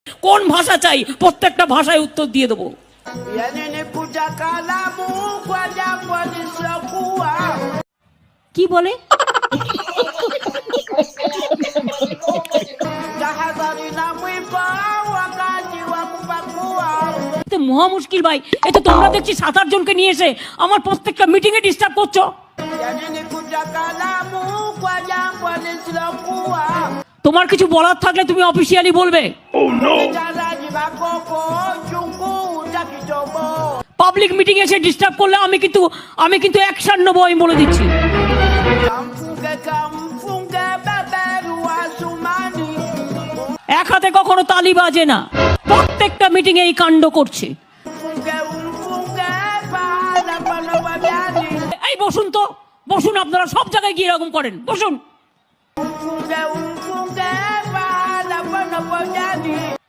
কোন ভাষা চাই প্রত্যেকটা ভাষায় উত্তর দিয়ে দেবো। কি বলে? মহা মুশকিল ভাই, এই তো তোমরা দেখছি 7-8 জনকে নিয়ে এসে আমার প্রত্যেকটা মিটিং এ ডিস্টার্ব করছো। তোমার কিছু বলার থাকলে তুমি অফিসিয়ালি বলবে। পাবলিক মিটিং এসে ডিস্টার্ব করলে আমি কিন্তু অ্যাকশন নেবো, আমি বলে দিচ্ছি। এক হাতে কখনো তালি বাজে না, প্রত্যেকটা মিটিং এই কাণ্ড করছে। এই বসুন তো, বসুন, আপনারা সব জায়গায় গিয়ে এরকম করেন, বসুন।